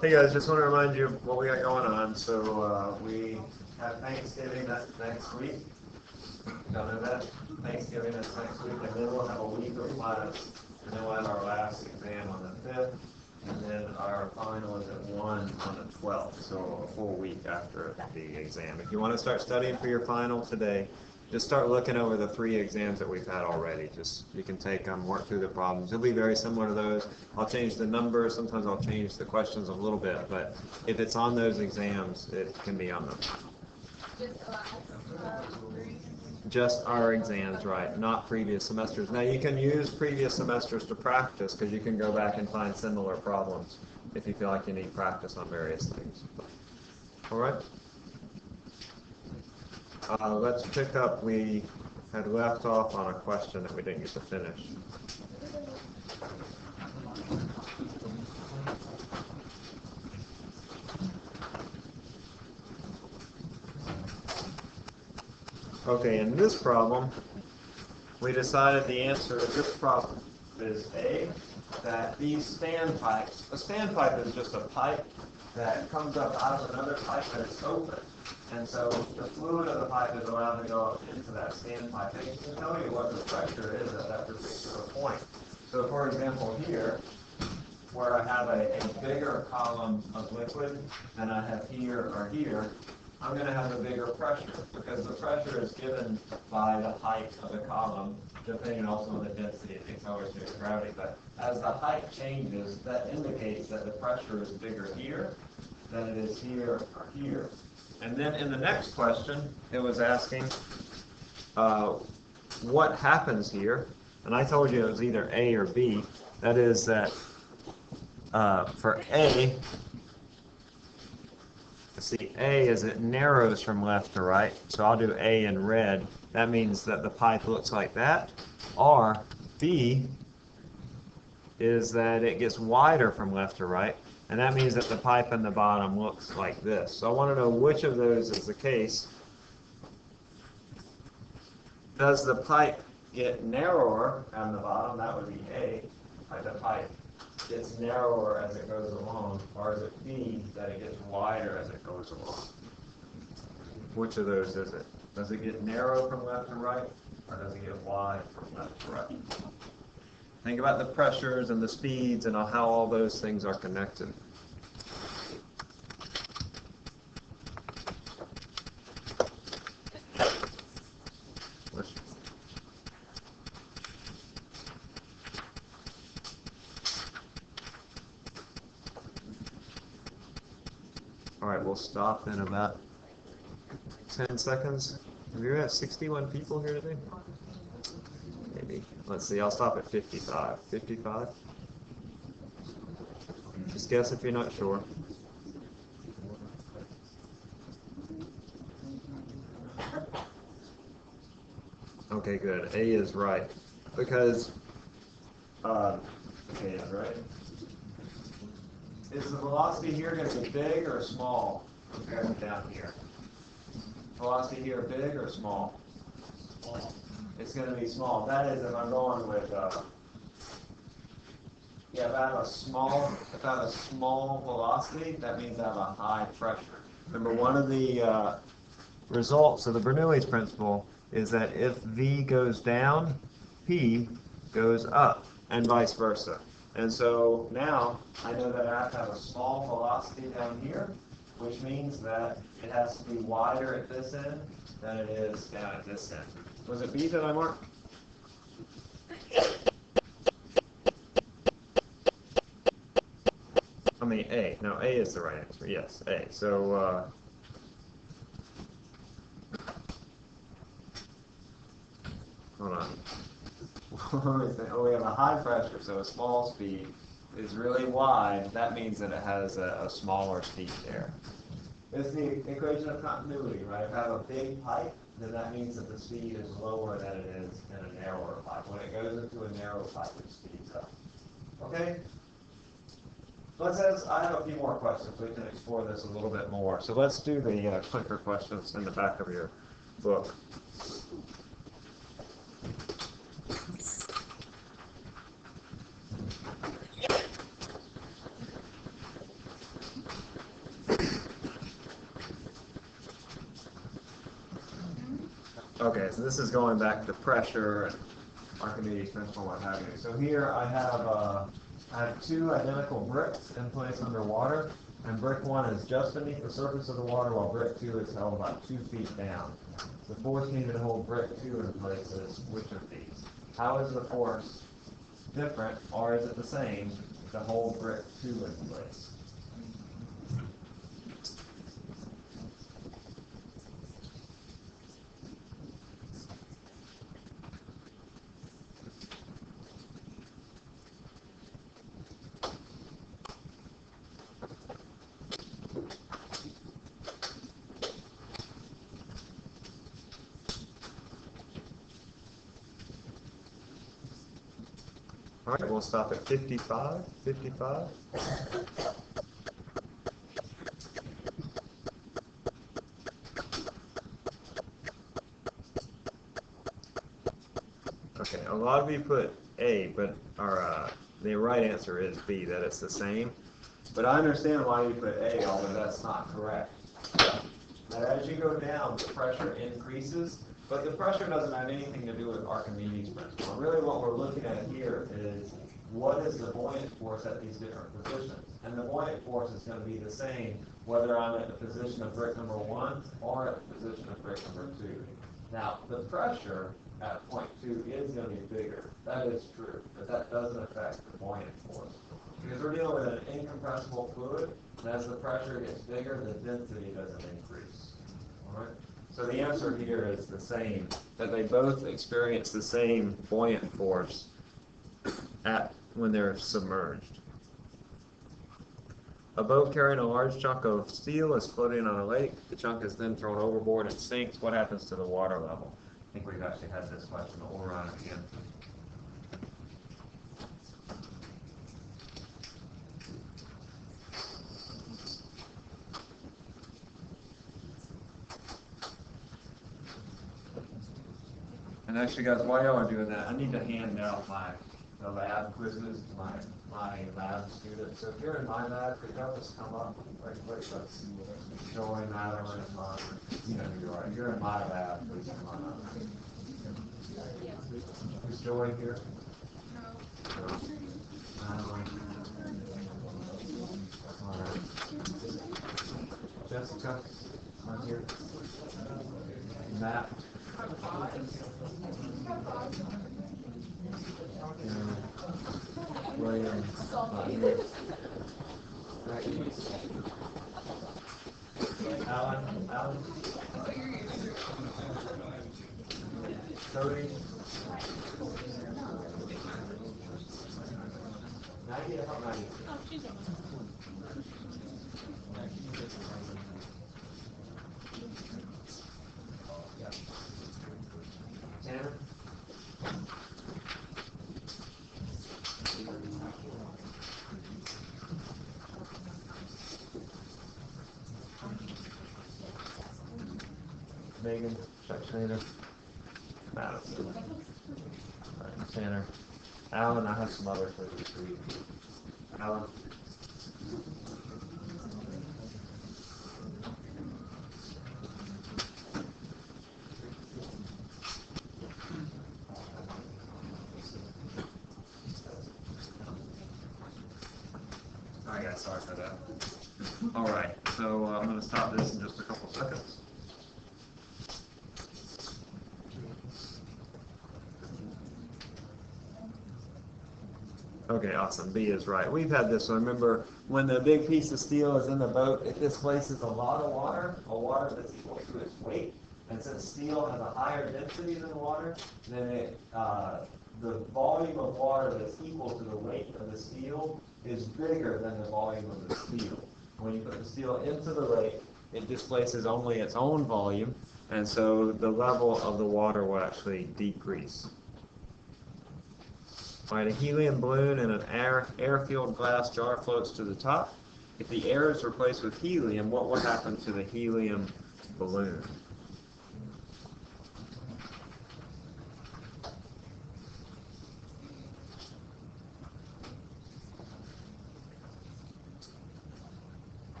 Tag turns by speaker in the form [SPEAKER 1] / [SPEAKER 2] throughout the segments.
[SPEAKER 1] Hey guys, just want to remind you of what we got going on. So we have Thanksgiving next week. Y'all know that? Thanksgiving is next week, and then we'll have a week of class, and then we'll have our last exam on the 5th, and then our final is at 1 on the 12th, so a full week after the exam. If you want to start studying for your final today, just start looking over the 3 exams that we've had already. Just, you can take them, work through the problems. It'll be very similar to those. I'll change the numbers. Sometimes I'll change the questions a little bit, but if it's on those exams, it can be on them. Just our exams, right? Not previous semesters. Now you can use previous semesters to practice, because you can go back and find similar problems if you feel like you need practice on various things. All right? Let's pick up, we had left off on a question that we didn't get to finish. Okay, in this problem, we decided the answer to this problem is A, that these standpipes, a standpipe is just a pipe that comes up out of another pipe that is open. And so the fluid of the pipe is allowed to go up into that standpipe. And it can tell you what the pressure is at that particular point. So for example here, where I have a bigger column of liquid than I have here or here, I'm going to have a bigger pressure, because the pressure is given by the height of the column, depending also on the density of the acceleration of gravity. But as the height changes, that indicates that the pressure is bigger here than it is here or here. And then in the next question, it was asking what happens here. And I told you it was either A or B. That is that for A, see, A is it narrows from left to right. So I'll do A in red. That means that the pipe looks like that. Or B is that it gets wider from left to right. And that means that the pipe in the bottom looks like this. So I want to know which of those is the case. Does the pipe get narrower on the bottom? That would be A. Like the pipe gets narrower as it goes along. Or is it B, that it gets wider as it goes along? Which of those is it? Does it get narrow from left to right? Or does it get wide from left to right? Think about the pressures and the speeds and how all those things are connected. All right, we'll stop in about 10 seconds. Have you had 61 people here today? Maybe. Let's see, I'll stop at 55. 55? Just guess if you're not sure. Okay, good. A is right. Because, A is right. Is the velocity here going to be big or small compared to down here? Velocity here big or small? Small. It's going to be small. That is, if I'm going with, if I have a small velocity, that means I have a high pressure. Remember, one of the results of the Bernoulli's principle is that if V goes down, P goes up, and vice versa. And so now I know that I have to have a small velocity down here, which means that it has to be wider at this end than it is down at this end. Was it B that I marked? I mean A. No, A is the right answer. Yes, A. So, hold on. Oh, we have a high pressure, so a small speed is really wide. That means that it has a smaller speed there. It's the equation of continuity, right? If I have a big pipe, then that means that the speed is lower than it is in a narrower pipe. When it goes into a narrow pipe, it speeds up. Okay? I have a few more questions. We can explore this a little bit more. So let's do the clicker questions in the back of your book. Okay, so this is going back to pressure and Archimedes principle, what have you. So here I have two identical bricks in place underwater, and brick 1 is just beneath the surface of the water, while brick 2 is held about 2 feet down. The force needed to hold brick 2 in place is which of these? How is the force different, or is it the same to hold brick 2 in place? All right, we'll stop at 55. 55. Okay, a lot of you put A, but the right answer is B, that it's the same. But I understand why you put A, although that's not correct. Now, as you go down, the pressure increases, but the pressure doesn't have anything to do with Archimedes' principle. Really what we're looking at here is what is the buoyant force at these different positions. And the buoyant force is going to be the same whether I'm at the position of brick number 1 or at the position of brick number 2. Now, the pressure at point 2 is going to be bigger. That is true, but that doesn't affect the buoyant force. Because we're dealing with an incompressible fluid, and as the pressure gets bigger, the density doesn't increase. All right? So the answer here is the same, that they both experience the same buoyant force when they're submerged. A boat carrying a large chunk of steel is floating on a lake. The chunk is then thrown overboard and sinks. What happens to the water level? I think we've actually had this question, but we'll run it again. And actually, guys, while y'all are doing that, I need to hand out the lab quizzes to my lab students. So if you're in my lab, could y'all just come up right quick? Let's join Madeline and Mark. You know who you are. If you're in my lab, please come on up. Is Joy here? No. Madeline. All right. Jessica, not here. Matt. William, Alan, Cody, Nadia, how Nadia?
[SPEAKER 2] Oh, she's on.
[SPEAKER 1] Tanner? Megan, Chuck Snyder, Madison, right, Tanner, Alan. I have some others for this week. Alan. Alright guys, sorry for that. Alright, so I'm going to stop this in just a couple seconds. Okay, awesome. B is right. We've had this one. Remember, when the big piece of steel is in the boat, it displaces a lot of water that's equal to its weight. And since steel has a higher density than water, then the volume of water that's equal to the weight of the steel is bigger than the volume of the steel. When you put the steel into the lake, it displaces only its own volume, and so the level of the water will actually decrease. Right, a helium balloon in an air-filled glass jar floats to the top. If the air is replaced with helium, what will happen to the helium balloon?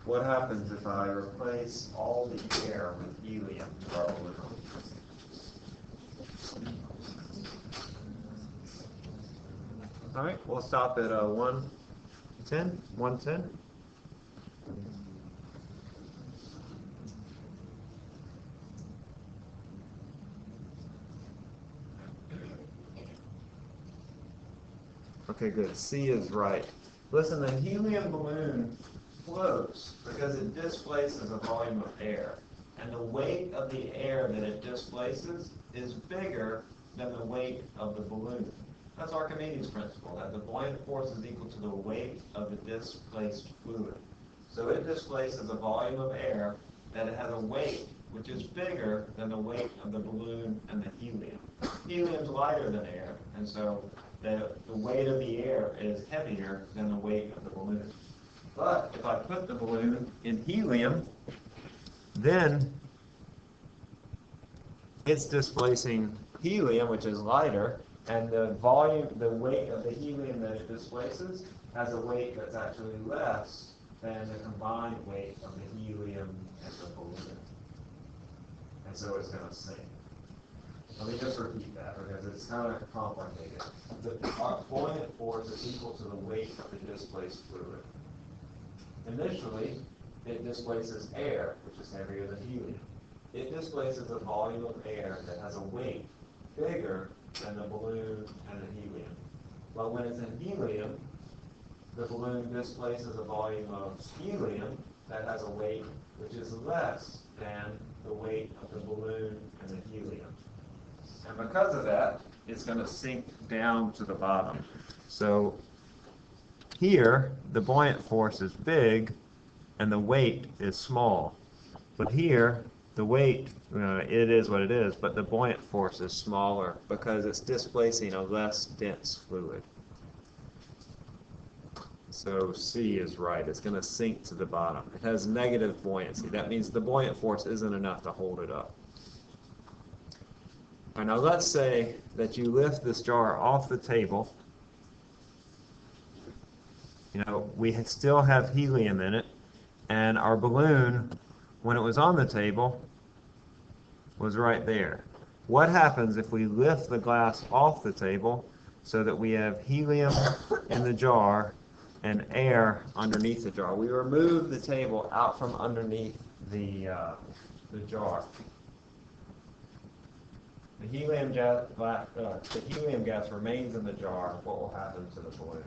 [SPEAKER 1] what happens if I replace all the air with helium for our balloon? All right, we'll stop at 110, 110. Okay, good. C is right. Listen, the helium balloon floats because it displaces a volume of air. And the weight of the air that it displaces is bigger than the weight of the balloon. That's Archimedes' principle, that the buoyant force is equal to the weight of the displaced fluid. So it displaces a volume of air that it has a weight which is bigger than the weight of the balloon and the helium. Helium's lighter than air, and so the weight of the air is heavier than the weight of the balloon. But if I put the balloon in helium, then it's displacing helium, which is lighter, and the weight of the helium that it displaces has a weight that's actually less than the combined weight of the helium and the balloon. And so it's going to sink. Let me just repeat that because it's kind of complicated. The buoyant force is equal to the weight of the displaced fluid. Initially, it displaces air, which is heavier than helium. It displaces a volume of air that has a weight bigger than the balloon and the helium. But when it's in helium, the balloon displaces a volume of helium that has a weight which is less than the weight of the balloon and the helium. And because of that, it's going to sink down to the bottom. So here, the buoyant force is big and the weight is small. But here, the weight, it is what it is, but the buoyant force is smaller because it's displacing a less dense fluid. So C is right. It's going to sink to the bottom. It has negative buoyancy. That means the buoyant force isn't enough to hold it up. All right, now let's say that you lift this jar off the table. We still have helium in it, and our balloon, when it was on the table, was right there. What happens if we lift the glass off the table so that we have helium in the jar and air underneath the jar? We remove the table out from underneath the jar. The helium gas remains in the jar. What will happen to the balloon?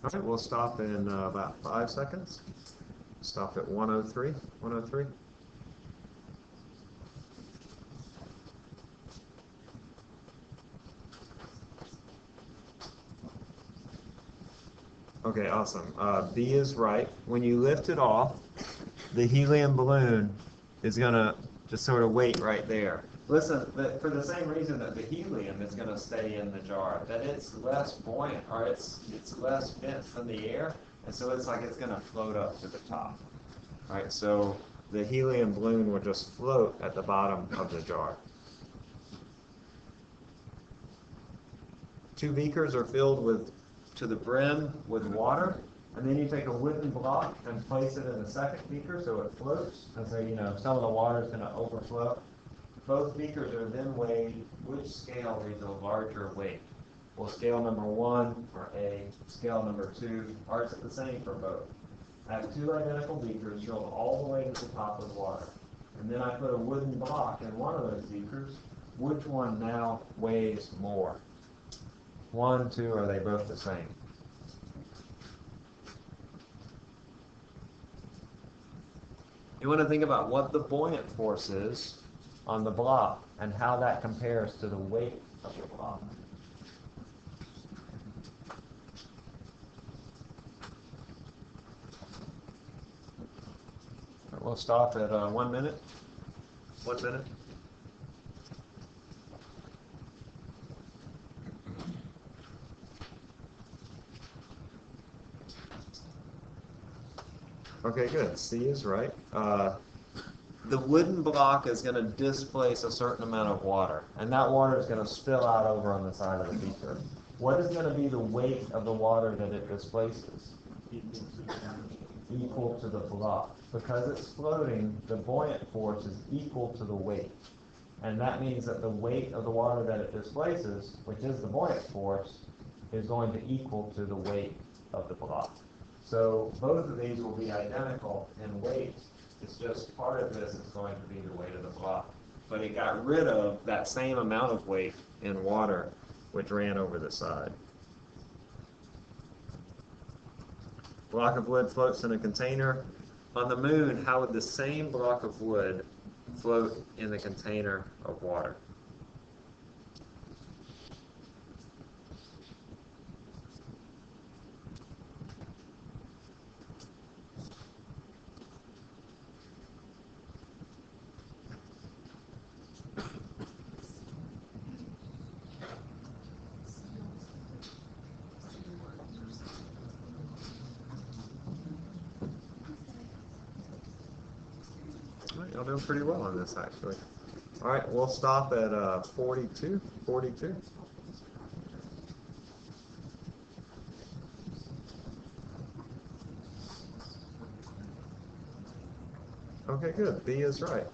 [SPEAKER 1] All right, we'll stop in about 5 seconds. Stop at 103. 103. Okay, awesome. B is right. When you lift it off, the helium balloon is going to just sort of wait right there. Listen, for the same reason that the helium is going to stay in the jar, that it's less buoyant, or it's less dense than the air, and so it's like it's going to float up to the top. All right, so the helium balloon will just float at the bottom of the jar. 2 beakers are filled to the brim with water, and then you take a wooden block and place it in the second beaker so it floats, and so some of the water is going to overflow. Both beakers are then weighed. Which scale reads a larger weight? Well, scale number 1 for A, scale number 2, or it's the same for both. I have 2 identical beakers filled all the way to the top with water, and then I put a wooden block in one of those beakers. Which one now weighs more? 1, 2, or are they both the same? You want to think about what the buoyant force is on the block and how that compares to the weight of the block. We'll stop at 1 minute. 1 minute. Okay, good. C is right. The wooden block is going to displace a certain amount of water, and that water is going to spill out over on the side of the beaker. What is going to be the weight of the water that it displaces? Equal to the block. Because it's floating, the buoyant force is equal to the weight. And that means that the weight of the water that it displaces, which is the buoyant force, is going to equal to the weight of the block. So both of these will be identical in weight. It's just part of this is going to be the weight of the block. But it got rid of that same amount of weight in water, which ran over the side. Block of wood floats in a container. On the moon, how would the same block of wood float in the container of water? Y'all doing pretty well on this, actually. All right, we'll stop at 42. Okay, good. B is right.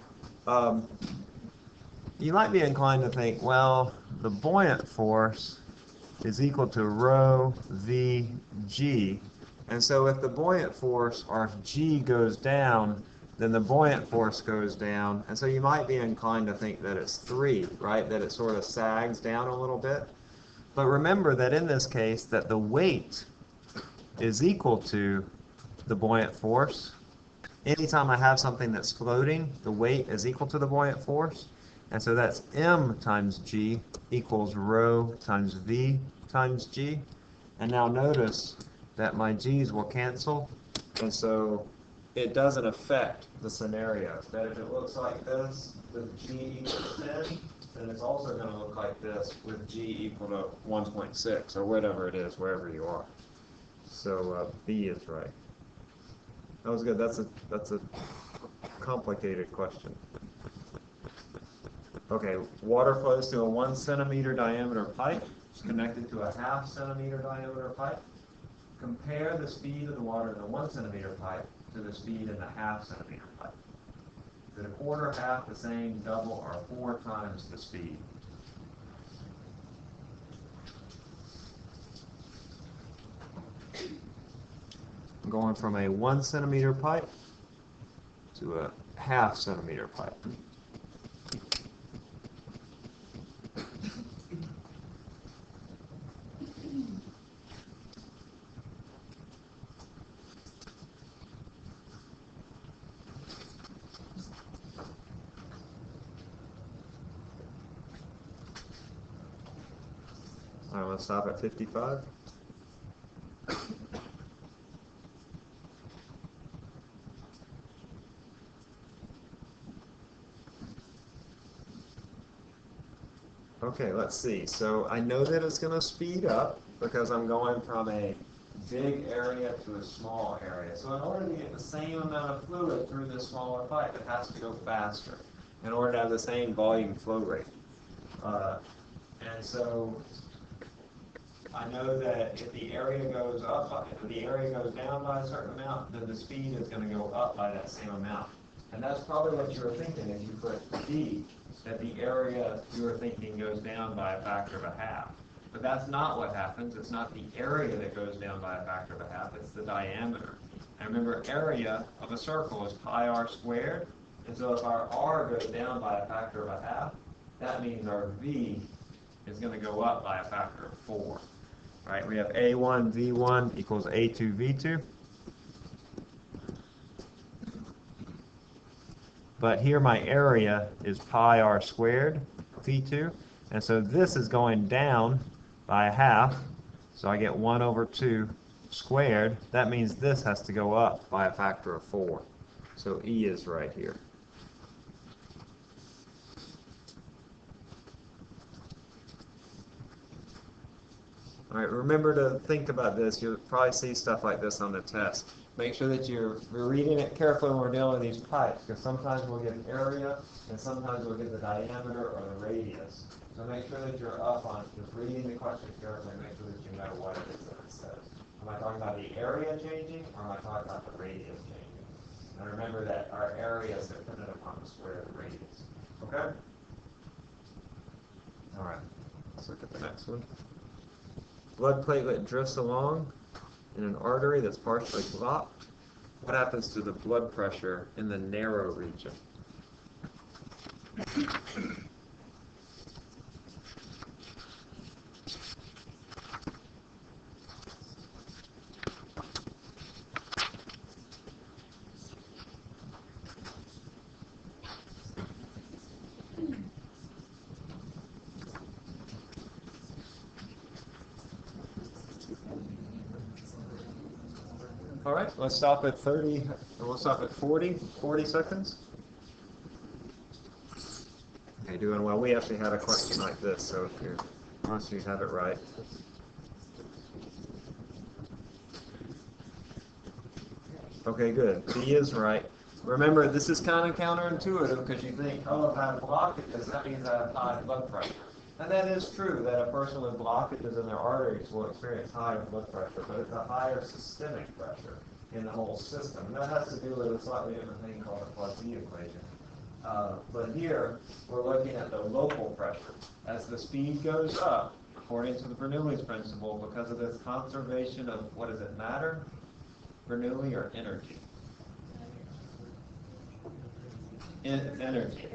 [SPEAKER 1] You might be inclined to think, well, the buoyant force is equal to rho v g. And so if the buoyant force, or if g goes down, then the buoyant force goes down. And so you might be inclined to think that it's 3, right? That it sort of sags down a little bit. But remember that in this case, that the weight is equal to the buoyant force. Anytime I have something that's floating, the weight is equal to the buoyant force. And so that's m times g equals rho times v times g. And now notice that my g's will cancel. And so it doesn't affect the scenario. That if it looks like this with g equals 10, then it's also going to look like this with g equal to 1.6 or whatever it is, wherever you are. So B is right. That was good. That's a complicated question. Okay, water flows through a 1 centimeter diameter pipe. It's connected to a 1/2 centimeter diameter pipe. Compare the speed of the water in the 1 centimeter pipe to the speed in the 1/2 centimeter pipe. Is it a quarter, half, the same, double, or 4 times the speed? I'm going from a 1 centimeter pipe to a 1/2 centimeter pipe. All right, let's stop at 55. Okay, let's see. So I know that it's going to speed up because I'm going from a big area to a small area. So in order to get the same amount of fluid through this smaller pipe, it has to go faster in order to have the same volume flow rate. And so I know that if the area goes up, if the area goes down by a certain amount, then the speed is going to go up by that same amount. And that's probably what you were thinking if you put D, that the area you were thinking goes down by a factor of a 1/2. But that's not what happens. It's not the area that goes down by a factor of a 1/2. It's the diameter. And remember, area of a circle is pi r squared. And so if our r goes down by a factor of a 1/2, that means our v is going to go up by a factor of 4. Right? We have a1 v1 equals a2 v2. But here my area is pi r squared v2. And so this is going down by a 1/2. So I get 1 over 2 squared. That means this has to go up by a factor of 4. So E is right here. All right, remember to think about this. You'll probably see stuff like this on the test. Make sure that you're reading it carefully when we're dealing with these pipes, because sometimes we'll get area, and sometimes we'll get the diameter or the radius. So make sure that you're up on just reading the question carefully, make sure that you know what it is that it says. Am I talking about the area changing, or am I talking about the radius changing? And remember that our area is dependent upon the square of the radius. Okay? All right. Let's look at the next one. Blood platelet drifts along in an artery that's partially blocked. What happens to the blood pressure in the narrow region? All right, let's stop at 30, we'll stop at 40 seconds. Okay, doing well. We actually had a question like this, so if you're, most of you have it right. Okay, good. B is right. Remember, this is kind of counterintuitive because you think, oh, if I have blockages, that means I have high blood pressure. And that is true, that a person with blockages in their arteries will experience higher blood pressure, but it's a higher systemic pressure in the whole system. And that has to do with a slightly different thing called the Poisson equation. But here, we're looking at the local pressure. As the speed goes up, according to the Bernoulli's principle, because of this conservation of, what does it matter? Bernoulli or energy? Energy.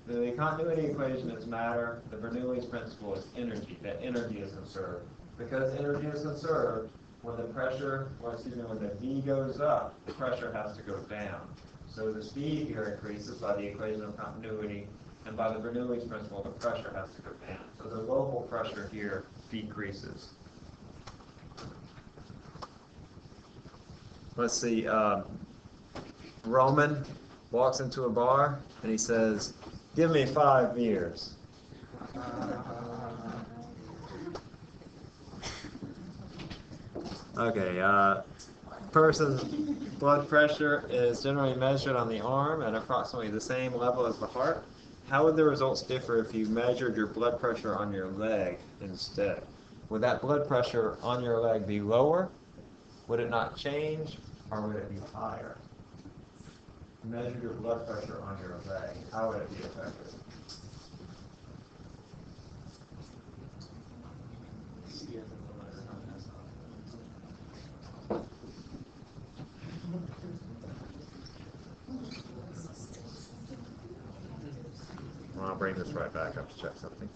[SPEAKER 1] The continuity equation is matter. The Bernoulli's principle is energy. That energy is conserved. Because energy is conserved, when the pressure, when the V goes up, the pressure has to go down. So the speed here increases by the equation of continuity, and by the Bernoulli's principle, the pressure has to go down. So the local pressure here decreases. Let's see. Roman walks into a bar and he says, "Give me 5 beers." Okay, person's blood pressure is generally measured on the arm at approximately the same level as the heart. How would the results differ if you measured your blood pressure on your leg instead? Would that blood pressure on your leg be lower? Would it not change? Or would it be higher? Measure your blood pressure on your leg. How would it be affected? Well, I'll bring this right back up to check something.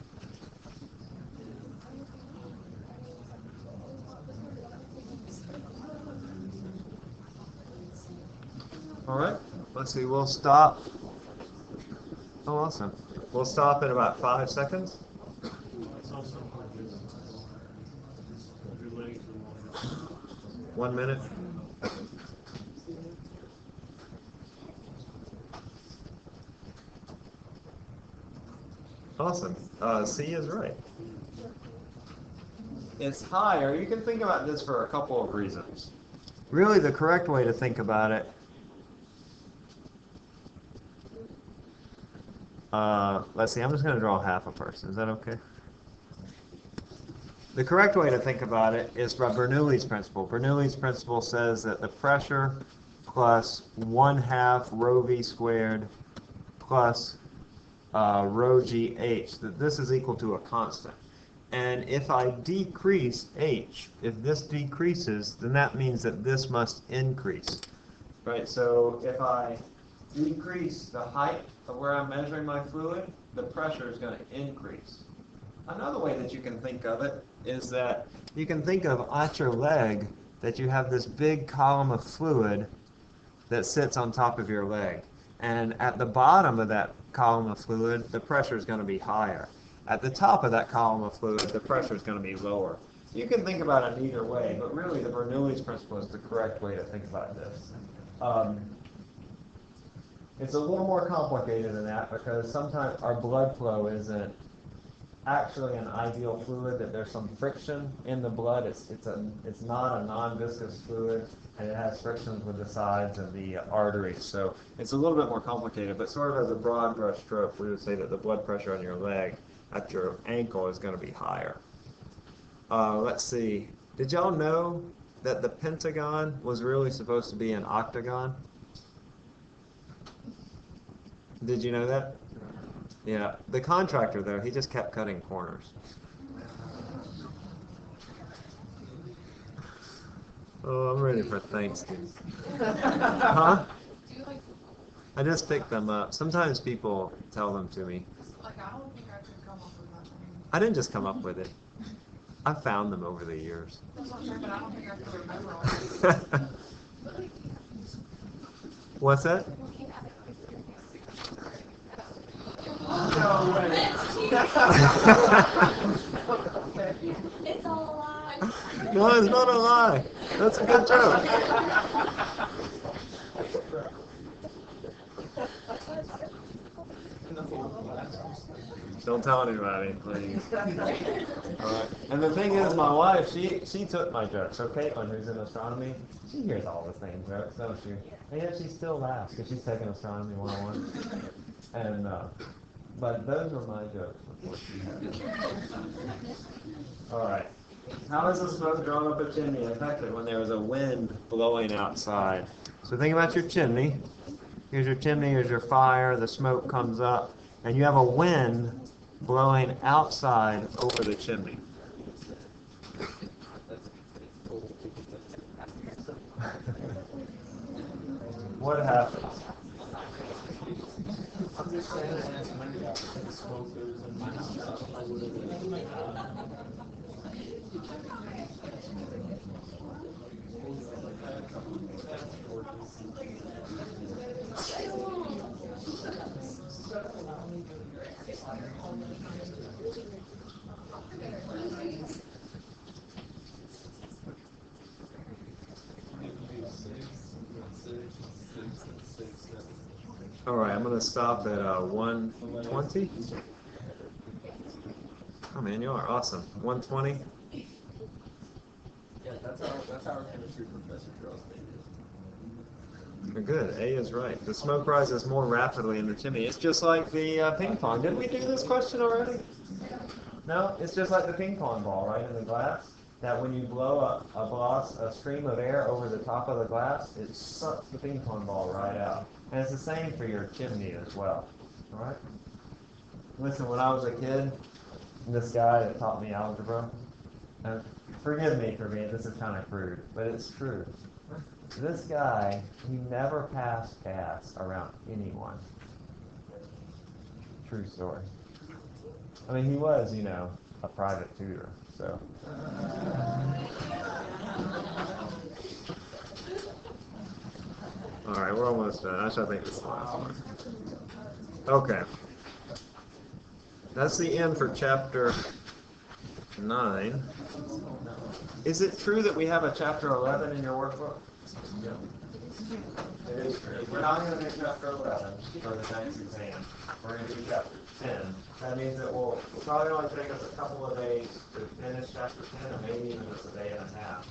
[SPEAKER 1] All right, let's see, we'll stop. Oh, awesome. We'll stop in about 5 seconds. 1 minute. Awesome. C is right. It's higher. You can think about this for a couple of reasons. Really, the correct way to think about it, let's see, I'm just going to draw half a person. Is that okay? The correct way to think about it is by Bernoulli's principle. Bernoulli's principle says that the pressure plus 1/2 rho v squared plus rho gh, that this is equal to a constant. And if I decrease h, if this decreases, then that means that this must increase. Right, so if I decrease the height of where I'm measuring my fluid, the pressure is going to increase. Another way that you can think of it is that you can think of at your leg that you have this big column of fluid that sits on top of your leg. And at the bottom of that column of fluid, the pressure is going to be higher. At the top of that column of fluid, the pressure is going to be lower. You can think about it either way, but really the Bernoulli's principle is the correct way to think about this. It's a little more complicated than that because sometimes our blood flow isn't actually an ideal fluid, that there's some friction in the blood. It's not a non-viscous fluid, and it has frictions with the sides of the arteries. So it's a little bit more complicated, but sort of as a broad brush stroke, we would say that the blood pressure on your leg at your ankle is going to be higher. Let's see. Did y'all know that the pentagon was really supposed to be an octagon? Did you know that? Yeah. The contractor, though, he just kept cutting corners. Oh, I'm ready for Thanksgiving. Huh? I just picked them up. Sometimes people tell them to me. I didn't just come up with it. I found them over the years. What's that?
[SPEAKER 2] It's all a lie.
[SPEAKER 1] No, it's not a lie. That's a good joke. Don't tell anybody, please. All right. And the thing is, my wife, she took my jokes. So Caitlin, who's in astronomy, she hears all the same jokes, don't she? And yet she still laughs because she's taking astronomy 101. And but those are my jokes. All right. How is the smoke drawn up a chimney affected when there is a wind blowing outside? So think about your chimney. Here's your chimney, here's your fire, the smoke comes up, and you have a wind blowing outside over the chimney. What happens? All right, I'm going to stop at 120. Oh man, you are awesome. 120.
[SPEAKER 3] Yeah, that's our chemistry professor, Charles.
[SPEAKER 1] Good. A is right. The smoke rises more rapidly in the chimney. It's just like the ping pong. Didn't we do this question already? No, it's just like the ping pong ball, right, in the glass. That when you blow a stream of air over the top of the glass, it sucks the ping pong ball right out. And it's the same for your chimney as well. All right? Listen, when I was a kid, this guy that taught me algebra, and forgive me for being, this is kind of crude, but it's true. This guy, he never passed gas around anyone. True story. I mean, he was, a private tutor, so. All right, we're almost done. I think this is the last one. Okay. That's the end for chapter 9. Is it true that we have a chapter 11 in your workbook? Yeah. It is true. We're not going to do chapter 11 for the next exam. We're going to do chapter 10. That means that we'll probably only take us a couple of days to finish chapter 10, or maybe even just a day and a half.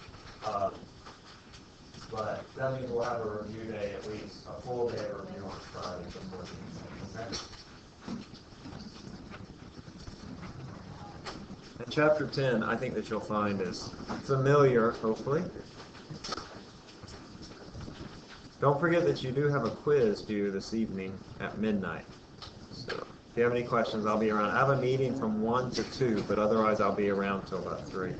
[SPEAKER 1] But that means we'll have a review day, at least a full day of review on Friday before the exam. Okay? And chapter 10, I think that you'll find is familiar, hopefully. Don't forget that you do have a quiz due this evening at midnight. So if you have any questions, I'll be around. I have a meeting from 1 to 2, but otherwise I'll be around till about 3.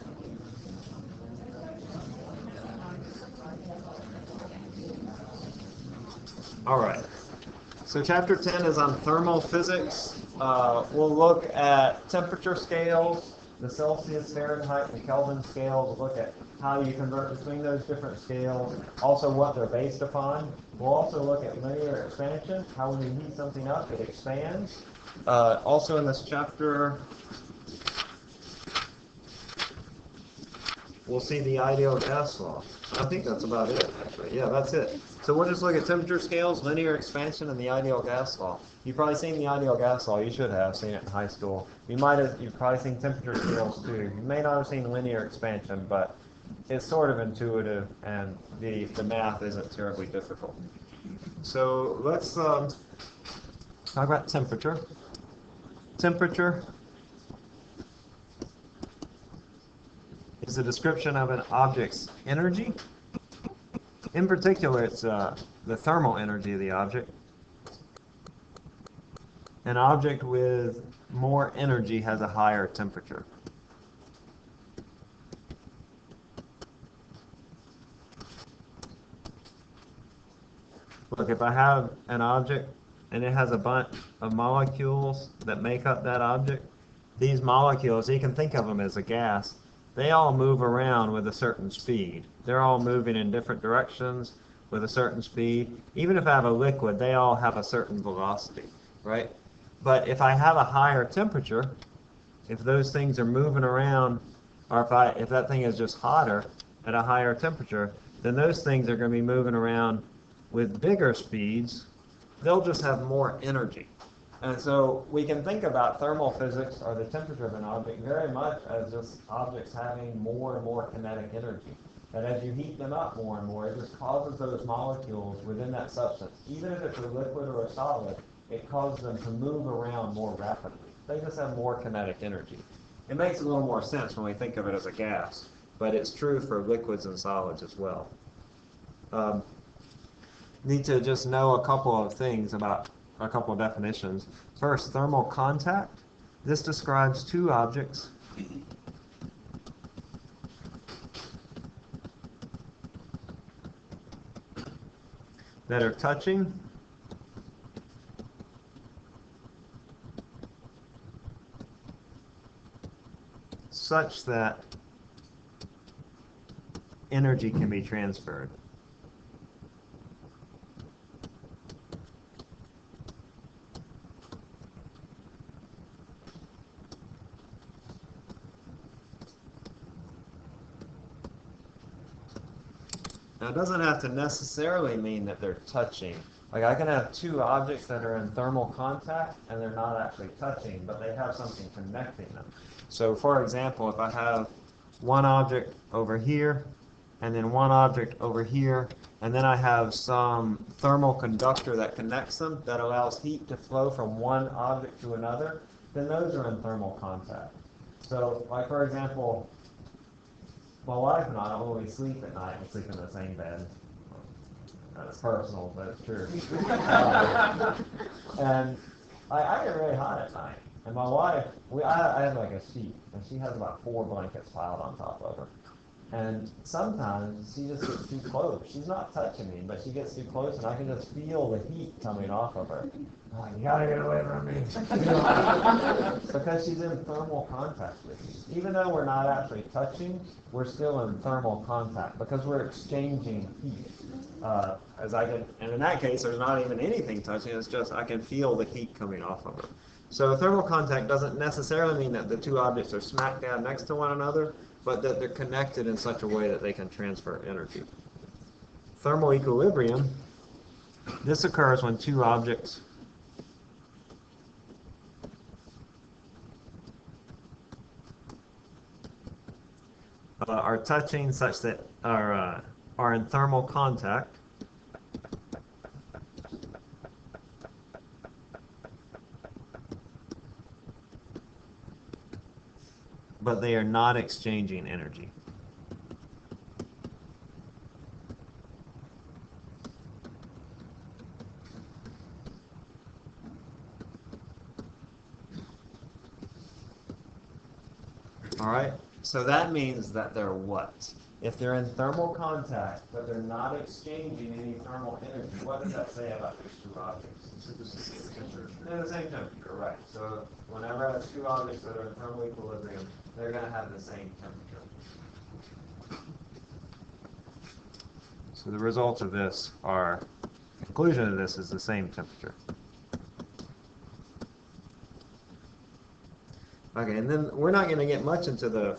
[SPEAKER 1] All right. So chapter 10 is on thermal physics. We'll look at temperature scales, the Celsius, Fahrenheit, and Kelvin scales. We'll look at how you convert between those different scales, also what they're based upon. We'll also look at linear expansion, how when you heat something up, it expands. Also in this chapter, we'll see the ideal gas law. I think that's about it, actually. Yeah, that's it. So we'll just look at temperature scales, linear expansion, and the ideal gas law. You've probably seen the ideal gas law. You should have seen it in high school. You've probably seen temperature scales too. You may not have seen linear expansion, but it's sort of intuitive, and the math isn't terribly difficult. So let's talk about temperature. Temperature is a description of an object's energy. In particular, it's the thermal energy of the object. An object with more energy has a higher temperature. Look, if I have an object and it has a bunch of molecules that make up that object, these molecules, you can think of them as a gas, they all move around with a certain speed. They're all moving in different directions with a certain speed. Even if I have a liquid, they all have a certain velocity, right? But if I have a higher temperature, if those things are moving around, or if that thing is just hotter at a higher temperature, then those things are going to be moving around with bigger speeds. They'll just have more energy. And so we can think about thermal physics, or the temperature of an object, very much as just objects having more and more kinetic energy. That as you heat them up more and more, it just causes those molecules within that substance, even if it's a liquid or a solid, it causes them to move around more rapidly. They just have more kinetic energy. It makes a little more sense when we think of it as a gas, but it's true for liquids and solids as well. Need to just know a couple of things about a couple of definitions. First, thermal contact. This describes two objects that are touching such that energy can be transferred. Now, it doesn't have to necessarily mean that they're touching. Like, I can have two objects that are in thermal contact and they're not actually touching, but they have something connecting them. So, for example, if I have one object over here and then one object over here, and then I have some thermal conductor that connects them, that allows heat to flow from one object to another, then those are in thermal contact. So, like, for example, my wife and I, when we sleep at night, we sleep in the same bed. That's personal, but it's true. And I get really hot at night. And my wife, I have like a sheet, and she has about 4 blankets piled on top of her. And sometimes she just gets too close. She's not touching me, but she gets too close, and I can just feel the heat coming off of her. I'm like, you gotta get away from me. Because she's in thermal contact with me. Even though we're not actually touching, we're still in thermal contact because we're exchanging heat. And in that case, there's not even anything touching. It's just I can feel the heat coming off of her. So thermal contact doesn't necessarily mean that the two objects are smack dab next to one another, but that they're connected in such a way that they can transfer energy. Thermal equilibrium. This occurs when two objects are touching such that are in thermal contact, but they are not exchanging energy. All right, so that means that they're what? If they're in thermal contact, but they're not exchanging any thermal energy, what does that say about these two objects? They're the same temperature, right? So whenever I have two objects that are in thermal equilibrium, they're going to have the same temperature. So the result of this, or conclusion of this, is the same temperature. Okay, and then we're not going to get much into the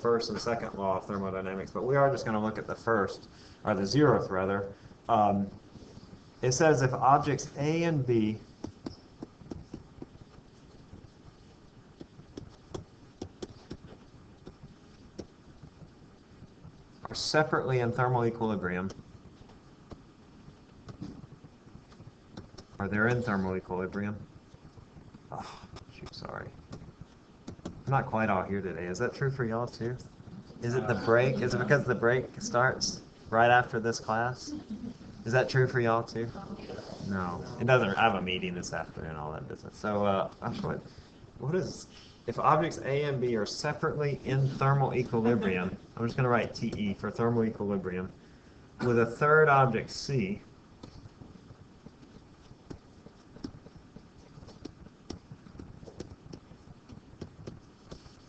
[SPEAKER 1] first and second law of thermodynamics, but we are just going to look at the first, or the zeroth rather. It says if objects A and B are separately in thermal equilibrium, or they're in thermal equilibrium. Oh, shoot, sorry. I'm not quite all here today. Is that true for y'all too? Is it the break? Is it because the break starts right after this class? Is that true for y'all too? No, it doesn't. I have a meeting this afternoon, all that business. So, what is, if objects A and B are separately in thermal equilibrium, I'm just going to write TE for thermal equilibrium, with a third object C,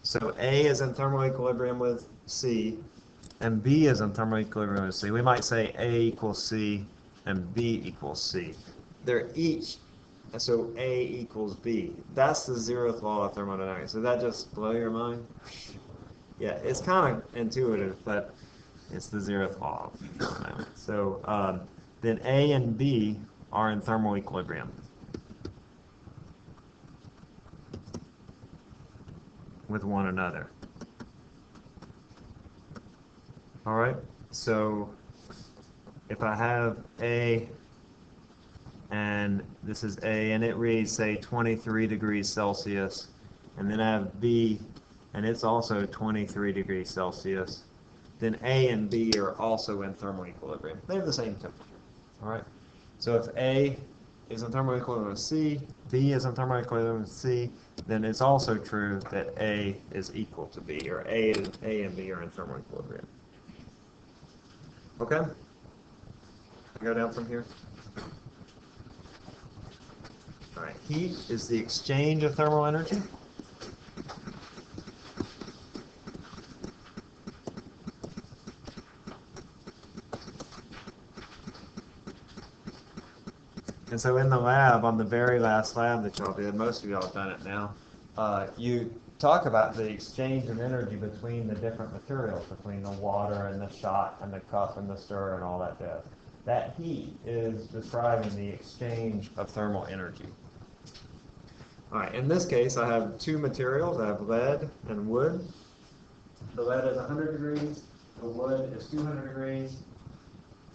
[SPEAKER 1] so A is in thermal equilibrium with C, and B is in thermal equilibrium with C. We might say A equals C and B equals C. They're each, so A equals B. That's the zeroth law of thermodynamics. Did that just blow your mind? Yeah, it's kind of intuitive, but it's the zeroth law of thermodynamics. So then A and B are in thermal equilibrium with one another. All right, so if I have A, and this is A, and it reads, say, 23 degrees Celsius, and then I have B, and it's also 23 degrees Celsius, then A and B are also in thermal equilibrium. They have the same temperature. All right, so if A is in thermal equilibrium with C, B is in thermal equilibrium with C, then it's also true that A is equal to B, or A and B are in thermal equilibrium. Okay? Go down from here. All right, heat is the exchange of thermal energy. And so in the lab, on the very last lab that y'all did, most of y'all have done it now, you talk about the exchange of energy between the different materials, between the water and the shot and the cup and the stir and all that jazz. That heat is describing the exchange of thermal energy. All right, in this case, I have two materials. I have lead and wood. The lead is 100 degrees. The wood is 200 degrees.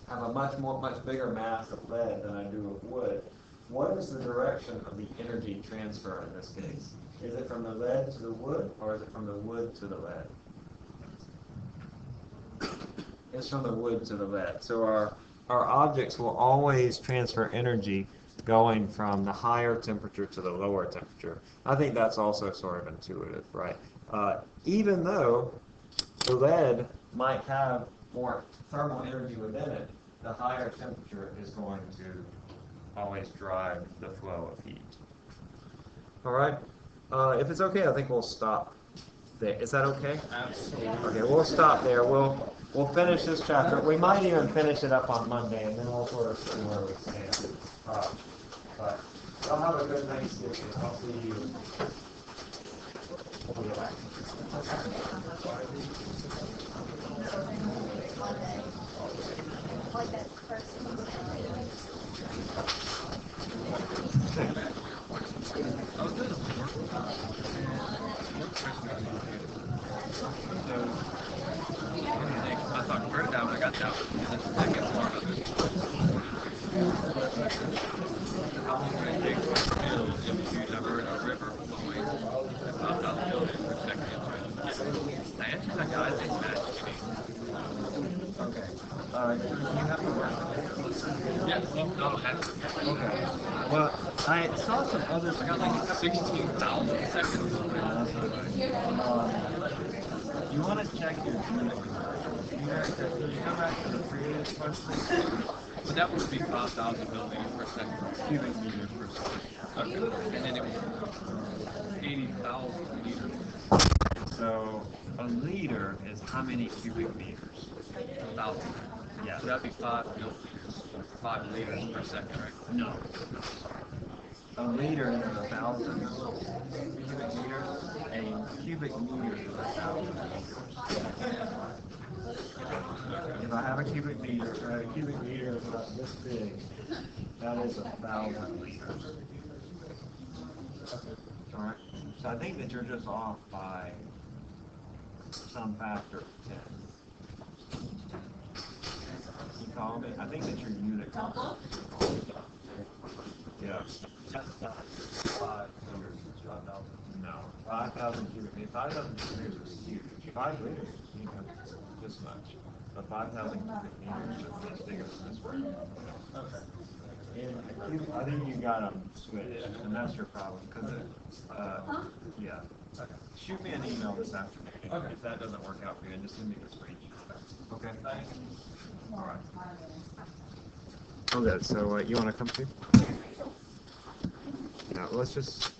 [SPEAKER 1] I have a much bigger mass of lead than I do of wood. What is the direction of the energy transfer in this case? Is it from the lead to the wood, or is it from the wood to the lead? It's from the wood to the lead. So our objects will always transfer energy going from the higher temperature to the lower temperature. I think that's also sort of intuitive, right? Even though the lead might have more thermal energy within it, the higher temperature is going to always drive the flow of heat. All right. If it's okay, I think we'll stop there. Is that okay?
[SPEAKER 3] Absolutely.
[SPEAKER 1] Okay, we'll stop there. We'll finish this chapter. We might even finish it up on Monday, and then we'll sort of see where we stand. But y'all have a good Thanksgiving. I'll see you.
[SPEAKER 2] Like that first
[SPEAKER 3] I thought first time I got that one, and then the second part of it. How long would it take to build if you divert a river flowing at 5,000 millimeters per second into it? The answer is like, I think that's
[SPEAKER 1] Okay. You have to work.
[SPEAKER 3] yeah, no, that's
[SPEAKER 1] Okay. Well, I saw some others.
[SPEAKER 3] I got like 16,000 seconds.
[SPEAKER 1] You want to check your cubic meters. You go back to the previous question.
[SPEAKER 3] But that would be 5,000 millimeters per second.
[SPEAKER 1] Cubic meters per second.
[SPEAKER 3] Okay. And then it was 80,000 liters.
[SPEAKER 1] So a liter is how many cubic meters?
[SPEAKER 3] 1,000.
[SPEAKER 1] Yeah.
[SPEAKER 3] So that'd be 5 milliliters. 5 liters per second, right?
[SPEAKER 1] No. A liter is 1,000 cubic meters. A cubic meter is 1,000 liters. If I have a cubic meter, or a cubic meter is about this big, that is 1,000 liters. All right. So I think that you're just off by some factor of 10. call me. I think that's your unit cost. Yeah. No, 5,000 cubic meters. 5,000 cubic meters is huge. 5 liters, you know, this much. But 5,000 cubic meters is bigger than this room. And I think you got them switched, and that's your problem. Because yeah. Okay. Shoot me an email this afternoon. Okay. If that doesn't work out for you, just send me the screenshot. Okay. Thanks. All right. Okay. So you want to come too? Yeah. Let's just.